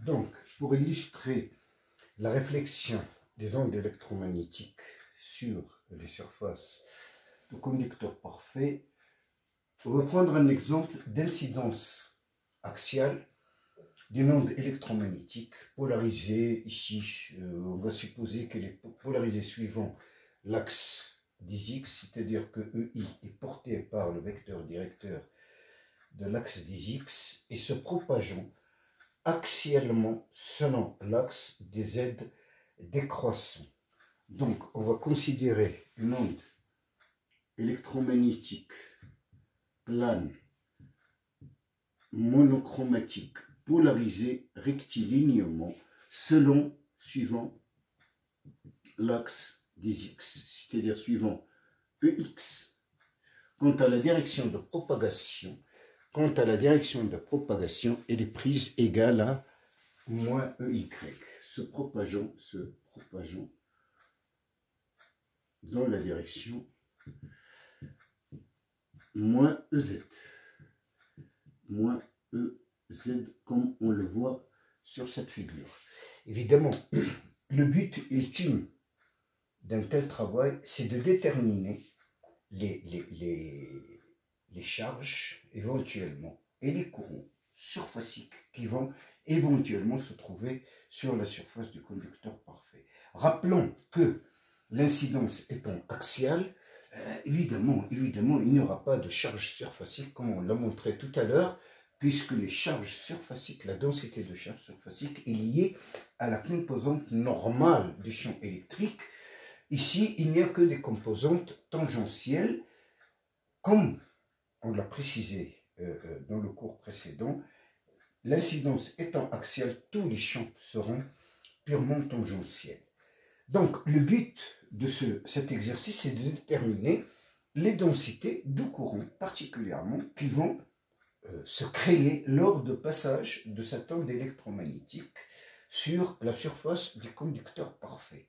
Donc, pour illustrer la réflexion des ondes électromagnétiques sur les surfaces de conducteurs parfaits, on va prendre un exemple d'incidence axiale d'une onde électromagnétique polarisée. Ici, on va supposer qu'elle est polarisée suivant l'axe des X, c'est-à-dire que EI est porté par le vecteur directeur de l'axe des X et se propageant axialement selon l'axe des Z décroissant. Donc, on va considérer une onde électromagnétique plane, monochromatique, polarisée rectilignement suivant l'axe des X, c'est-à-dire suivant EX. Quant à la direction de propagation, elle est prise égale à moins EY, se propageant dans la direction moins EZ. Moins EZ, comme on le voit sur cette figure. Évidemment, le but ultime d'un tel travail, c'est de déterminer les charges éventuellement et les courants surfaciques qui vont éventuellement se trouver sur la surface du conducteur parfait. Rappelons que l'incidence étant axiale, évidemment, il n'y aura pas de charge surfacique comme on l'a montré tout à l'heure, puisque les charges surfaciques, la densité de charge surfacique est liée à la composante normale du champ électrique. Ici, il n'y a que des composantes tangentielles, comme on l'a précisé dans le cours précédent. L'incidence étant axiale, tous les champs seront purement tangentiels. Donc, le but de cet exercice, c'est de déterminer les densités de courant, particulièrement, qui vont se créer lors de passage de cette onde électromagnétique sur la surface du conducteur parfait.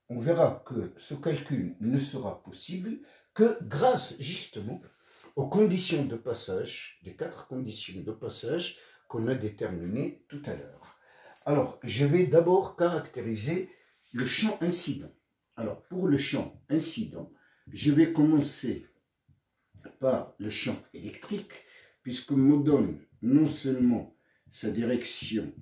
On verra que ce calcul ne sera possible que grâce justement aux conditions de passage, des 4 conditions de passage qu'on a déterminées tout à l'heure. Alors, je vais d'abord caractériser le champ incident. Alors, pour le champ incident, je vais commencer par le champ électrique, puisqu'on me donne non seulement sa direction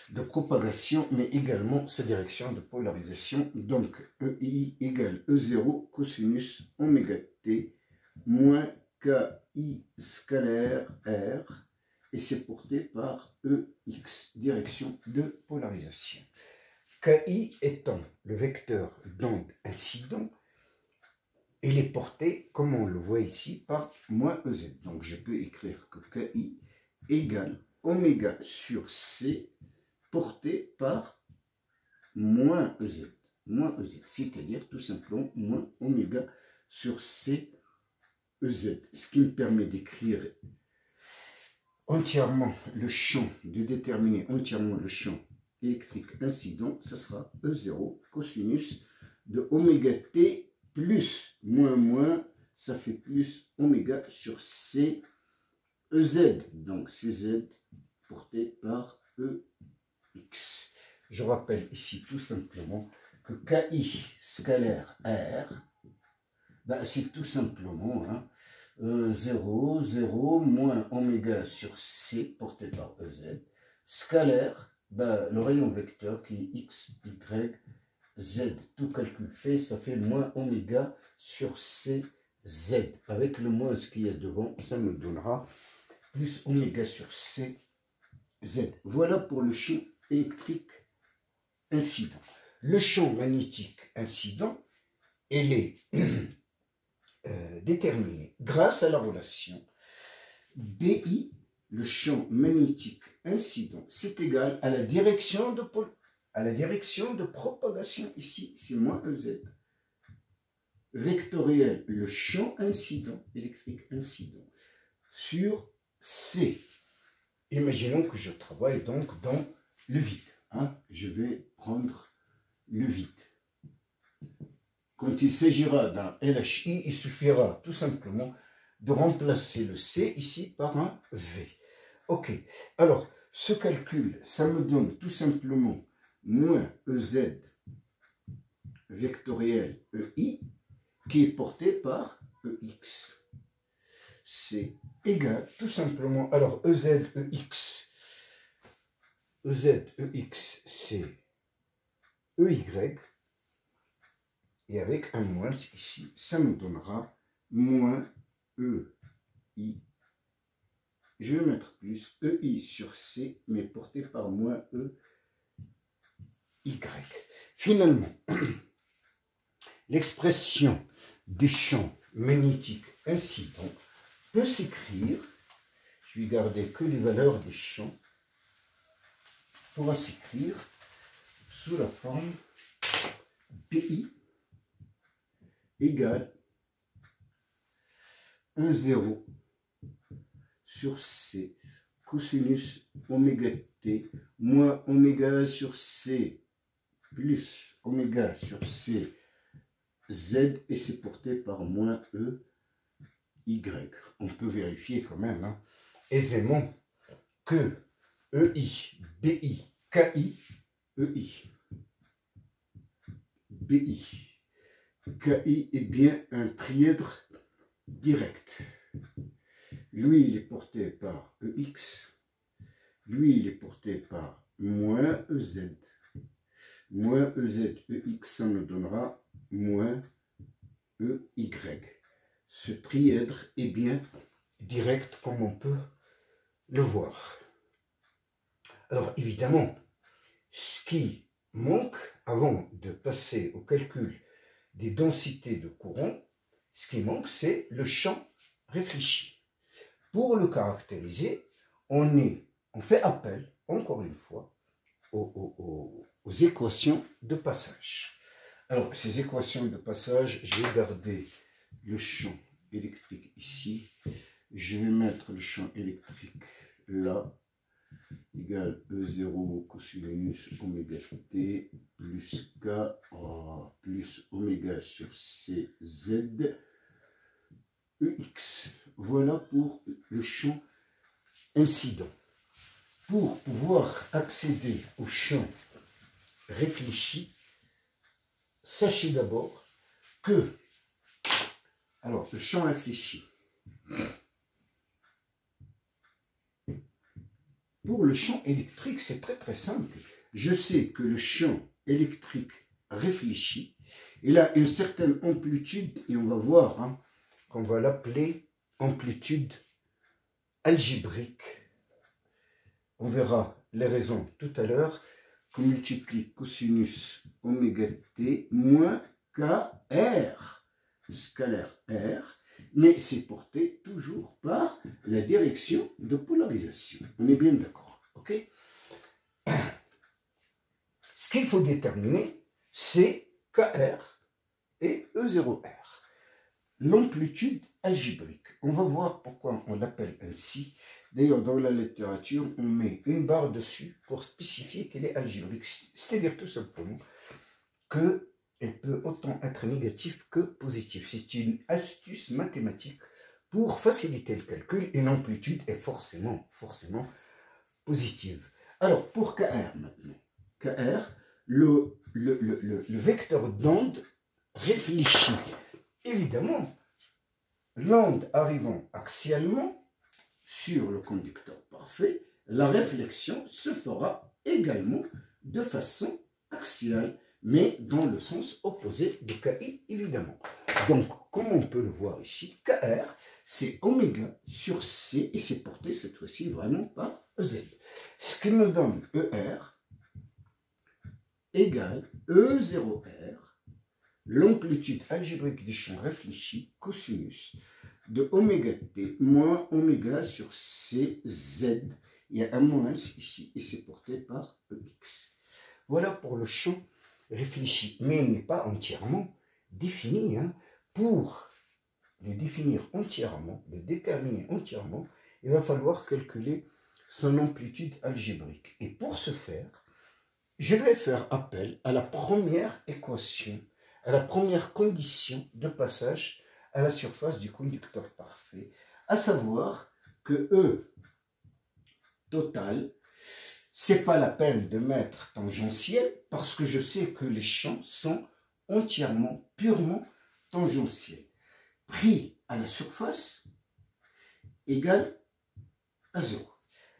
de propagation, mais également sa direction de polarisation. Donc, EI égale E0 cosinus oméga t moins KI scalaire R, et c'est porté par EX, direction de polarisation. KI étant le vecteur d'onde incident, il est porté, comme on le voit ici, par moins EZ. Donc, je peux écrire que KI égale oméga sur C porté par moins EZ, c'est-à-dire tout simplement moins oméga sur C EZ, ce qui me permet d'écrire entièrement le champ, de déterminer entièrement le champ électrique incident. Ça sera E0 cosinus de oméga t plus moins, ça fait plus oméga sur C EZ, donc CZ porté par EX. Je rappelle ici tout simplement que KI scalaire R, c'est tout simplement 0 moins oméga sur C porté par EZ, scalaire, le rayon vecteur qui est X, Y, Z, tout calcul fait, ça fait moins oméga sur C, Z. Avec le moins ce qu'il y a devant, ça me donnera plus oméga sur C, Z. Voilà pour le champ électrique incident. Le champ magnétique incident, il est déterminé grâce à la relation BI, le champ magnétique incident, c'est égal à la direction de propagation, ici c'est moins EZ, vectoriel, le champ incident, électrique incident, sur C. Imaginons que je travaille donc dans le vide. Je vais prendre le vide. Quand il s'agira d'un LHI, il suffira tout simplement de remplacer le C ici par un V. Ok, alors ce calcul, ça me donne tout simplement moins EZ vectoriel EI qui est porté par EX. C'est égal tout simplement, alors EX c'est EY, et avec un moins ici, ça nous donnera moins EI. Je vais mettre plus EI sur C, mais porté par moins EY. Finalement, l'expression du champ magnétique incident peut s'écrire, je vais garder que les valeurs des champs, pourra s'écrire sous la forme BI égale E0 sur C cosinus oméga t moins oméga sur C plus oméga sur C Z, et c'est porté par moins EY. On peut vérifier quand même aisément que EI, BI, KI, EI, BI, KI est bien un trièdre direct. Lui, il est porté par EX. Lui, il est porté par moins EZ. Moins EZ, EX, ça nous donnera moins EY. Ce trièdre est bien direct comme on peut le voir. Alors évidemment, ce qui manque avant de passer au calcul des densités de courant, ce qui manque, c'est le champ réfléchi. Pour le caractériser, on fait appel, encore une fois, aux équations de passage. Alors, ces équations de passage, je vais garder le champ électrique ici. Je vais mettre le champ électrique là, égal E0 cosinus oméga t plus K plus oméga sur CZ EX. Voilà pour le champ incident. Pour pouvoir accéder au champ réfléchi, sachez d'abord que, alors le champ réfléchi, pour le champ électrique, c'est très simple. Je sais que le champ électrique réfléchi, il a une certaine amplitude, et on va voir qu'on va l'appeler amplitude algébrique. On verra les raisons tout à l'heure, qu'on multiplie cosinus oméga t moins KR, scalaire R, mais c'est porté toujours par la direction de polarisation. On est bien d'accord, ok? Ce qu'il faut déterminer, c'est KR et E0R. L'amplitude algébrique. On va voir pourquoi on l'appelle ainsi. D'ailleurs, dans la littérature, on met une barre dessus pour spécifier qu'elle est algébrique. C'est-à-dire tout simplement qu'elle peut autant être négative que positive. C'est une astuce mathématique pour faciliter le calcul, et l'amplitude est forcément positive. Alors, pour KR maintenant. KR, le vecteur d'onde réfléchi. Évidemment, l'onde arrivant axialement sur le conducteur parfait, la réflexion se fera également de façon axiale, mais dans le sens opposé de KI, évidemment. Donc, comme on peut le voir ici, KR, c'est oméga sur C, et c'est porté cette fois-ci vraiment par EZ. Ce qui me donne ER égale E0R, l'amplitude algébrique du champ réfléchi, cosinus de oméga t moins oméga sur CZ. Il y a un moins ici, et c'est porté par EX. Voilà pour le champ réfléchi, mais il n'est pas entièrement défini. Pour le définir entièrement, le déterminer entièrement, il va falloir calculer son amplitude algébrique. Et pour ce faire, je vais faire appel à la première équation, à la première condition de passage à la surface du conducteur parfait, à savoir que E total C'est pas la peine de mettre tangentiel parce que je sais que les champs sont entièrement, purement tangentiels. Pris à la surface égale à 0.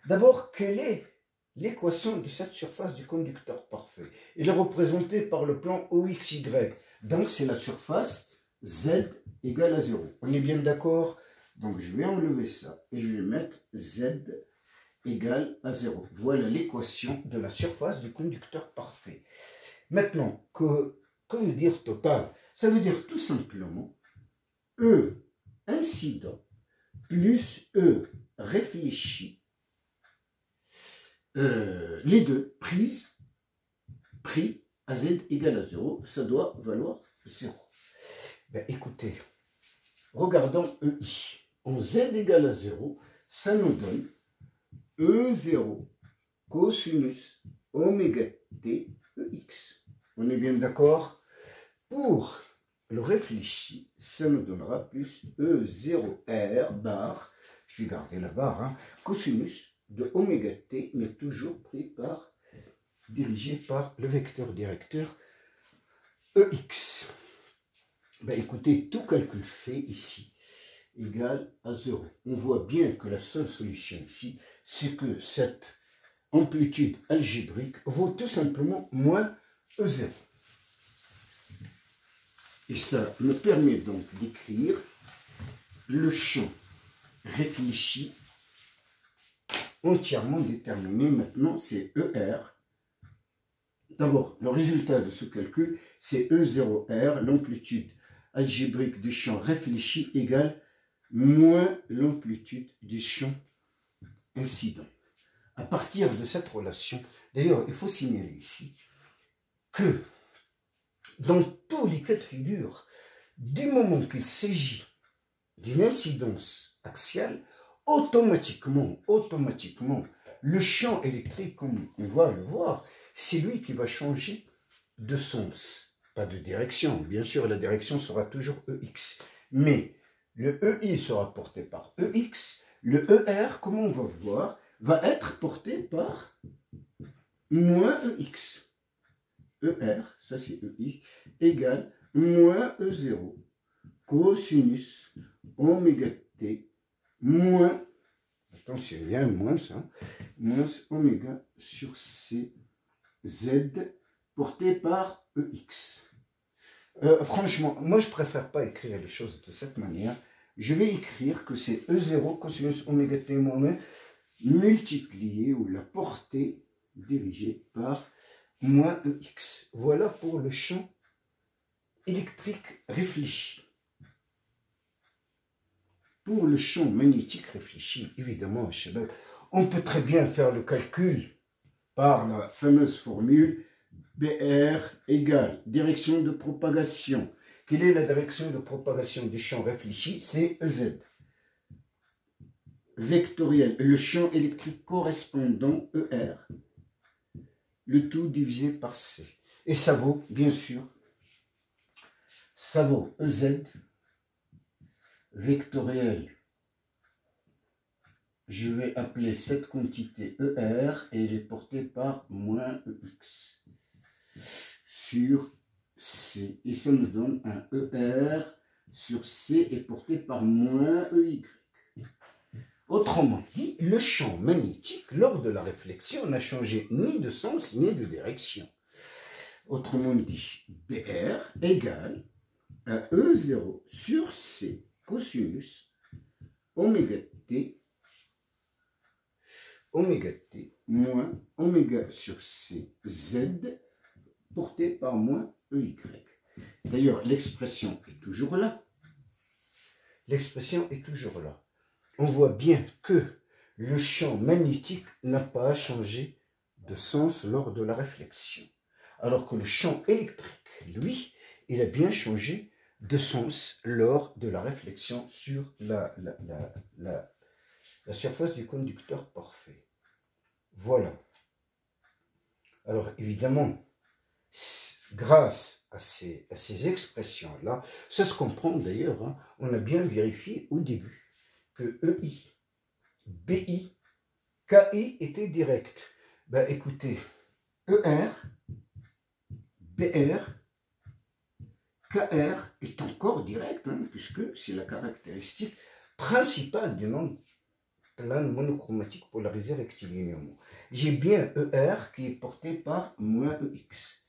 D'abord, quelle est l'équation de cette surface du conducteur parfait? Elle est représentée par le plan OXY. Donc, c'est la surface Z égale à 0. On est bien d'accord? Donc, je vais enlever ça et je vais mettre Z égale à 0. Voilà l'équation de la surface du conducteur parfait. Maintenant, que veut dire total? Ça veut dire tout simplement E incident plus E réfléchi, les deux pris à Z égale à 0, ça doit valoir 0. Ben, écoutez, regardons EI. En Z égale à 0, ça nous donne E0 cosinus oméga t EX. On est bien d'accord? Pour le réfléchi, ça nous donnera plus E0R bar, je vais garder la barre, hein, cosinus de oméga t, mais toujours dirigé par le vecteur directeur EX. Ben écoutez, tout calcul fait ici égale à 0. On voit bien que la seule solution ici, c'est que cette amplitude algébrique vaut tout simplement moins E0. Et ça me permet donc d'écrire le champ réfléchi entièrement déterminé. Maintenant, c'est ER. D'abord, le résultat de ce calcul, c'est E0R, l'amplitude algébrique du champ réfléchi égale moins l'amplitude du champ incident. À partir de cette relation, d'ailleurs, il faut signaler ici que dans tous les cas de figure, du moment qu'il s'agit d'une incidence axiale, automatiquement, le champ électrique, comme on va le voir, c'est lui qui va changer de sens, pas de direction. Bien sûr, la direction sera toujours EX, mais le EI sera porté par EX, le ER, comme on va voir, va être porté par moins EX. ER, ça c'est EI, égale moins E0 cosinus oméga t moins, attention, il y a un moins ça, moins oméga sur C Z porté par EX. Franchement, moi je préfère pas écrire les choses de cette manière. Je vais écrire que c'est E0 cosinus oméga t moins multiplié ou la portée dirigée par moins EX. Voilà pour le champ électrique réfléchi. Pour le champ magnétique réfléchi, évidemment, on peut très bien faire le calcul par la fameuse formule BR égale direction de propagation. Quelle est la direction de propagation du champ réfléchi? C'est EZ. Vectoriel, le champ électrique correspondant ER. Le tout divisé par C. Et ça vaut, bien sûr, ça vaut EZ vectoriel. Je vais appeler cette quantité ER et elle est portée par moins EX sur C. Et ça nous donne un ER sur C est porté par moins EY. Autrement dit, le champ magnétique, lors de la réflexion, n'a changé ni de sens ni de direction. Autrement dit, BR égale à E0 sur C cosinus oméga t moins oméga sur C Z porté par moins EY. D'ailleurs, l'expression est toujours là. L'expression est toujours là. On voit bien que le champ magnétique n'a pas changé de sens lors de la réflexion. Alors que le champ électrique, lui, il a bien changé de sens lors de la réflexion sur la surface du conducteur parfait. Voilà. Alors évidemment, grâce à ces expressions-là, ça se comprend d'ailleurs, hein, on a bien vérifié au début que EI, BI, KI était direct. Ben écoutez, ER, BR, KR est encore direct, hein, puisque c'est la caractéristique principale du nom plane monochromatique polarisé rectiligne. J'ai bien ER qui est porté par moins EX.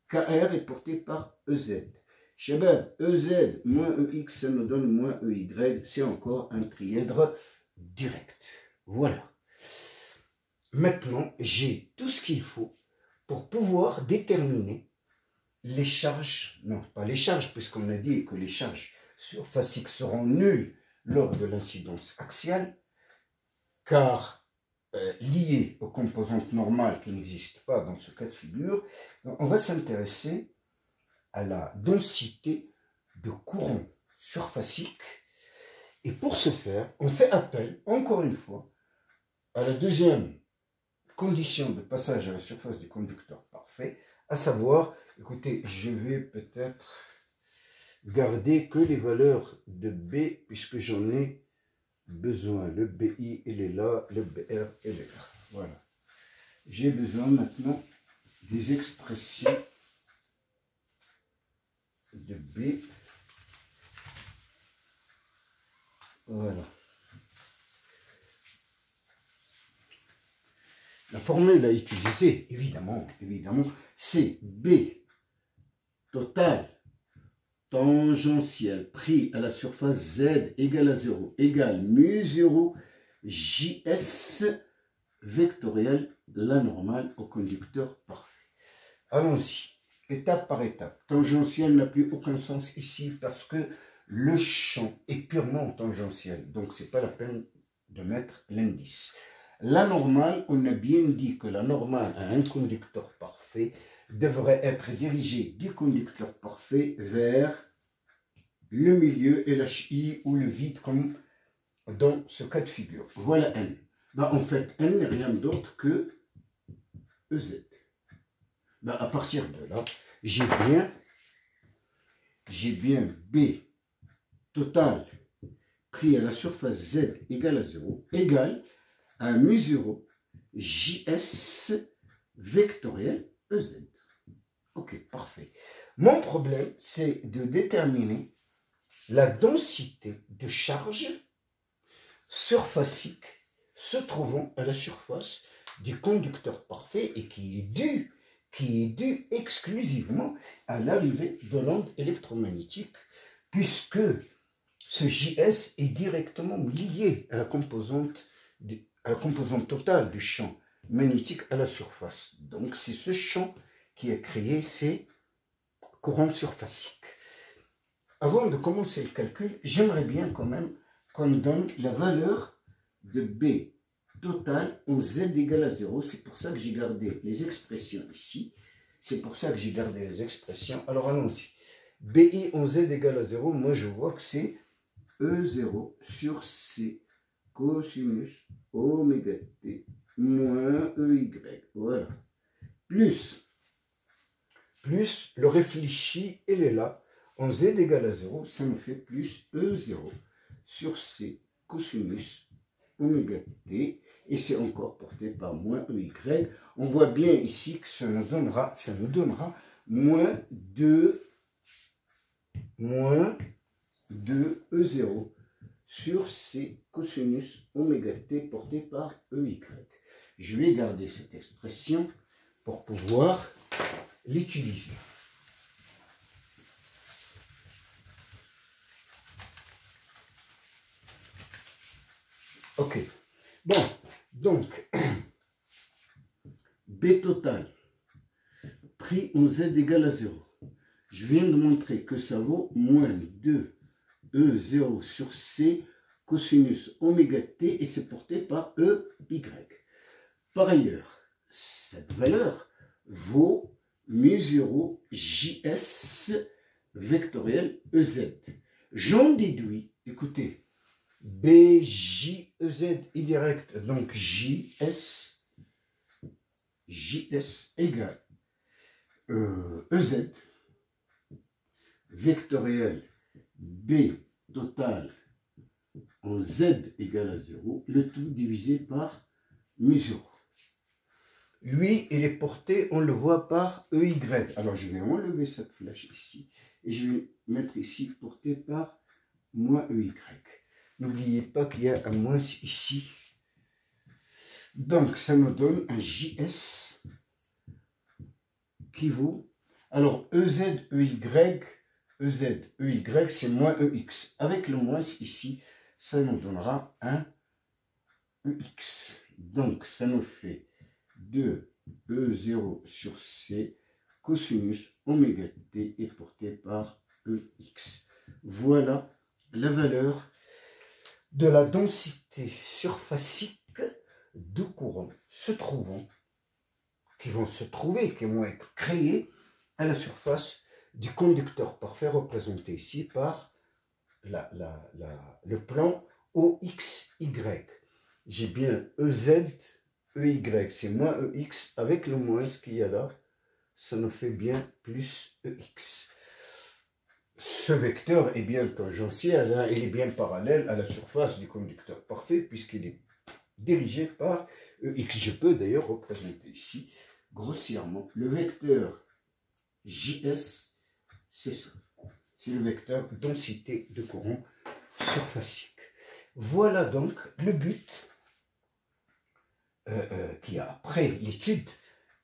KR est porté par EZ. Shabab, EZ moins EX, ça nous donne moins EY. C'est encore un trièdre direct. Voilà. Maintenant, j'ai tout ce qu'il faut pour pouvoir déterminer les charges, non pas les charges, puisqu'on a dit que les charges surfaciques seront nulles lors de l'incidence axiale, car liées aux composantes normales qui n'existent pas dans ce cas de figure. Donc, on va s'intéresser à la densité de courant surfacique. Et pour ce faire, on fait appel, encore une fois, à la deuxième condition de passage à la surface du conducteur parfait, à savoir, écoutez, je vais peut-être garder que les valeurs de B, puisque j'en ai besoin. Le BI, il est là, le BR, il est là. Voilà. J'ai besoin maintenant des expressions de B. Voilà. La formule à utiliser, évidemment, c'est B total tangentiel pris à la surface Z égale à 0 égale mu0 JS vectoriel, la normale au conducteur parfait. Allons-y, étape par étape. Tangentiel n'a plus aucun sens ici parce que le champ est purement tangentiel, donc ce n'est pas la peine de mettre l'indice. La normale, on a bien dit que la normale à un conducteur parfait devrait être dirigée du conducteur parfait vers le milieu et la chi ou le vide comme dans ce cas de figure. Voilà N. Ben, en fait, N n'est rien d'autre que EZ. Ben, à partir de là, j'ai bien B total pris à la surface Z égale à 0 égale à mu0 JS vectoriel EZ. Ok, parfait. Mon problème, c'est de déterminer la densité de charge surfacique se trouvant à la surface du conducteur parfait et qui est due exclusivement à l'arrivée de l'onde électromagnétique, puisque ce JS est directement lié à la composante totale du champ magnétique à la surface. Donc c'est ce champ qui a créé ces courants surfaciques. Avant de commencer le calcul, j'aimerais bien quand même qu'on me donne la valeur de B total en Z égale à 0. C'est pour ça que j'ai gardé les expressions ici. Alors allons-y. BI en Z égale à 0, moi je vois que c'est E0 sur C cosinus oméga T moins EY. Voilà. Plus le réfléchi, il est là. En Z égale à 0, ça me fait plus E0 sur C cosinus oméga T. Et c'est encore porté par moins EY. On voit bien ici que ça nous donnera moins 2 E0 sur C cosinus oméga T porté par EY. Je vais garder cette expression pour pouvoir l'utiliser. Ok. Bon, donc, B total pris en Z égale à 0. Je viens de montrer que ça vaut moins 2 E0 sur C cosinus oméga T et c'est porté par EY. Par ailleurs, cette valeur vaut mu0 JS vectoriel EZ. J'en déduis, écoutez, BJEZ est direct, donc JS égale EZ vectoriel B total en Z égale à 0, le tout divisé par mu0. Lui, il est porté, on le voit par EY. Alors, je vais enlever cette flèche ici. Et je vais mettre ici porté par moins EY. N'oubliez pas qu'il y a un moins ici. Donc, ça nous donne un JS qui vaut... Alors, EZ, EY, c'est moins EX. Avec le moins ici, ça nous donnera un EX. Donc, ça nous fait 2 E0 sur C cosinus oméga t est porté par EX. Voilà la valeur de la densité surfacique de courant qui vont être créés à la surface du conducteur parfait représenté ici par le plan OXY. J'ai bien EZ, EY, c'est moins EX, avec le moins qu'il y a là, ça nous fait bien plus EX. Ce vecteur est bien tangentiel, hein, il est bien parallèle à la surface du conducteur parfait, puisqu'il est dirigé par EX. Je peux d'ailleurs représenter ici, grossièrement, le vecteur JS, c'est ça. C'est le vecteur densité de courant surfacique. Voilà donc le but qui a après l'étude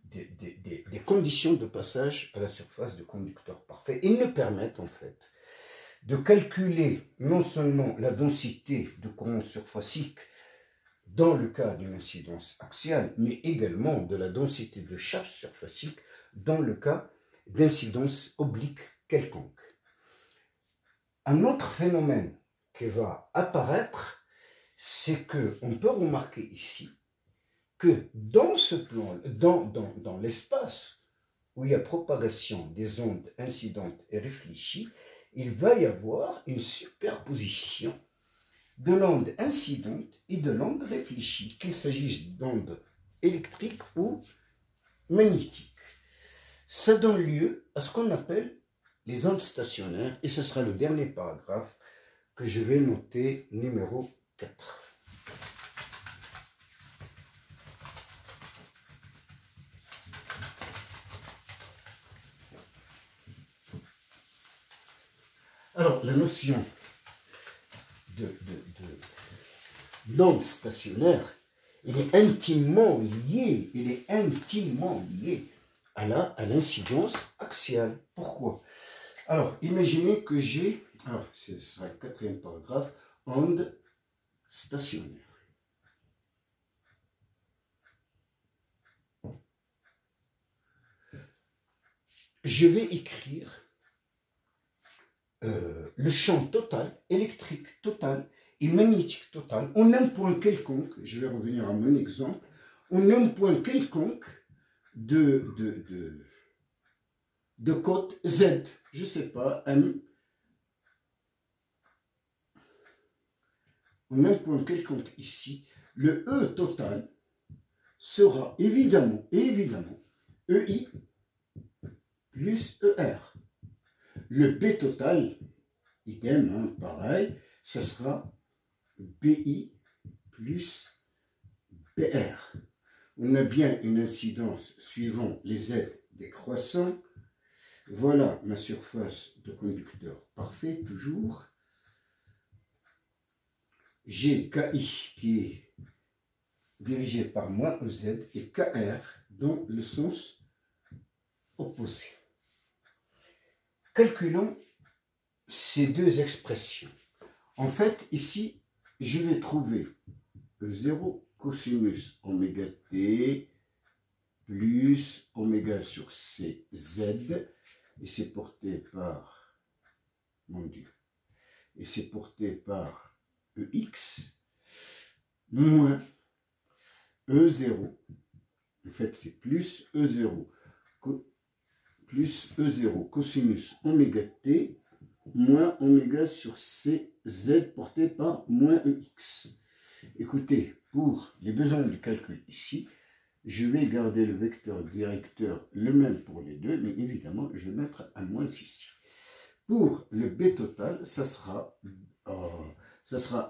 des conditions de passage à la surface du conducteur parfait. Ils nous permettent en fait de calculer non seulement la densité de courant surfacique dans le cas d'une incidence axiale, mais également de la densité de charge surfacique dans le cas d'incidence oblique quelconque. Un autre phénomène qui va apparaître, c'est qu'on peut remarquer ici que dans ce plan, dans l'espace où il y a propagation des ondes incidentes et réfléchies, il va y avoir une superposition de l'onde incidente et de l'onde réfléchie, qu'il s'agisse d'ondes électriques ou magnétiques. Ça donne lieu à ce qu'on appelle les ondes stationnaires, et ce sera le dernier paragraphe que je vais noter, numéro 4. Alors, la notion d'onde stationnaire, il est intimement lié à l'incidence axiale. Pourquoi? Alors, imaginez que j'ai, alors ce sera le quatrième paragraphe, onde stationnaire. Je vais écrire le champ total, électrique total et magnétique total, en un point quelconque, je vais revenir à mon exemple, en un point quelconque de côte Z, je ne sais pas, M, en un point quelconque ici, le E total sera évidemment EI plus ER. Le B total, idem, hein, pareil, ce sera BI plus BR. On a bien une incidence suivant les Z décroissants. Voilà ma surface de conducteur parfait, toujours. J'ai KI qui est dirigé par moins EZ et KR dans le sens opposé. Calculons ces deux expressions. En fait, ici, je vais trouver E0 cosinus oméga t plus oméga sur CZ, et c'est porté par, mon Dieu, et c'est porté par EX, moins E0, en fait c'est plus E0, cosinus oméga t moins oméga sur CZ porté par moins EX. Écoutez, pour les besoins du calcul ici, je vais garder le vecteur directeur le même pour les deux, mais évidemment, je vais mettre un moins ici. Pour le B total, ça sera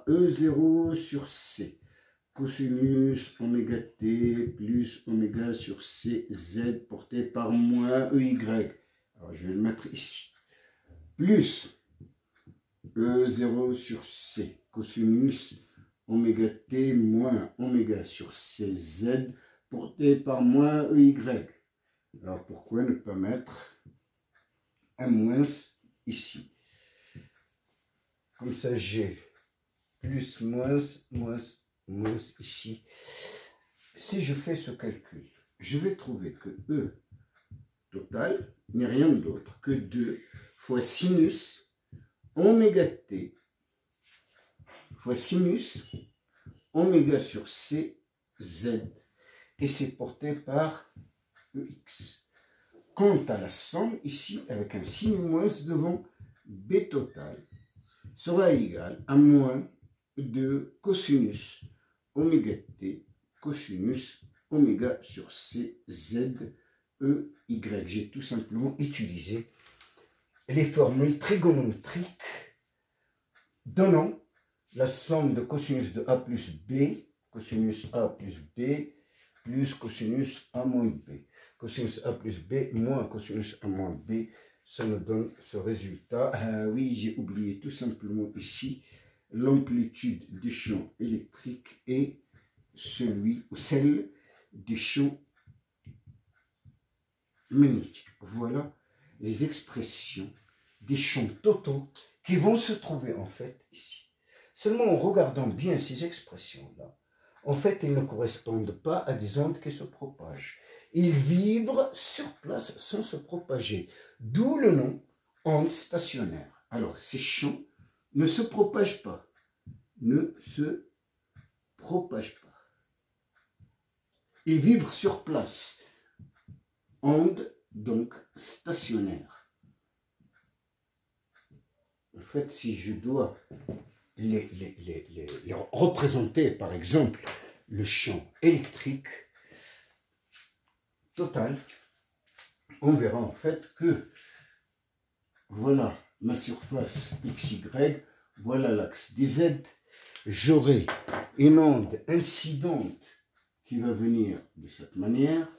E0 sur C, cosinus oméga t plus oméga sur cz porté par moins EY. Alors, je vais le mettre ici. Plus E0 sur C, cosinus oméga t moins oméga sur cz porté par moins EY. Alors, pourquoi ne pas mettre un moins ici? Comme ça, j'ai plus, moins ici. Si je fais ce calcul, je vais trouver que E total n'est rien d'autre que 2 fois sinus oméga t fois sinus oméga sur c z. Et c'est porté par EX. Quant à la somme, ici, avec un signe moins devant, B total sera égal à moins de cosinus oméga t cosinus oméga sur c z e y. J'ai tout simplement utilisé les formules trigonométriques donnant la somme de cosinus de a plus b, cosinus a plus b, plus cosinus a moins b. Cosinus a plus b moins cosinus a moins b, ça nous donne ce résultat. Oui, j'ai oublié tout simplement ici l'amplitude du champ électrique et celui ou celle du champ magnétique. Voilà les expressions des champs totaux qui vont se trouver en fait ici. Seulement en regardant bien ces expressions-là, en fait, ils ne correspondent pas à des ondes qui se propagent. Ils vibrent sur place sans se propager, d'où le nom onde stationnaire. Alors, ces champs ne se propagent pas, Ils vibrent sur place, onde donc stationnaire. En fait, si je dois les représenter, par exemple, le champ électrique total, on verra en fait que voilà ma surface XY, voilà l'axe DZ, j'aurai une onde incidente qui va venir de cette manière,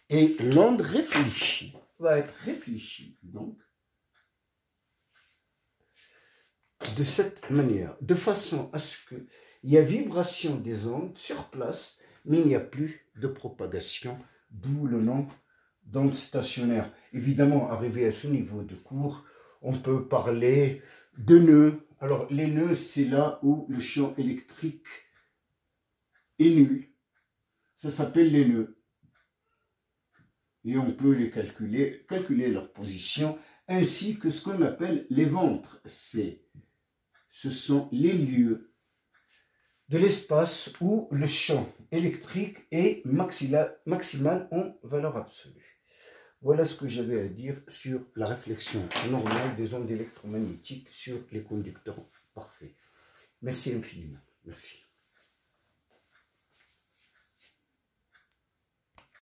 et l'onde réfléchie va être réfléchie donc de cette manière, de façon à ce qu'il y a vibration des ondes sur place, mais il n'y a plus de propagation, d'où le nom d'onde stationnaire. Évidemment, arrivé à ce niveau de cours, on peut parler de nœuds. Alors, les nœuds, c'est là où le champ électrique est nul. Ça s'appelle les nœuds. Et on peut les calculer leur position, ainsi que ce qu'on appelle les ventres. Ce sont les lieux de l'espace où le champ électrique est maximal en valeur absolue. Voilà ce que j'avais à dire sur la réflexion normale des ondes électromagnétiques sur les conducteurs parfaits. Merci infiniment. Merci.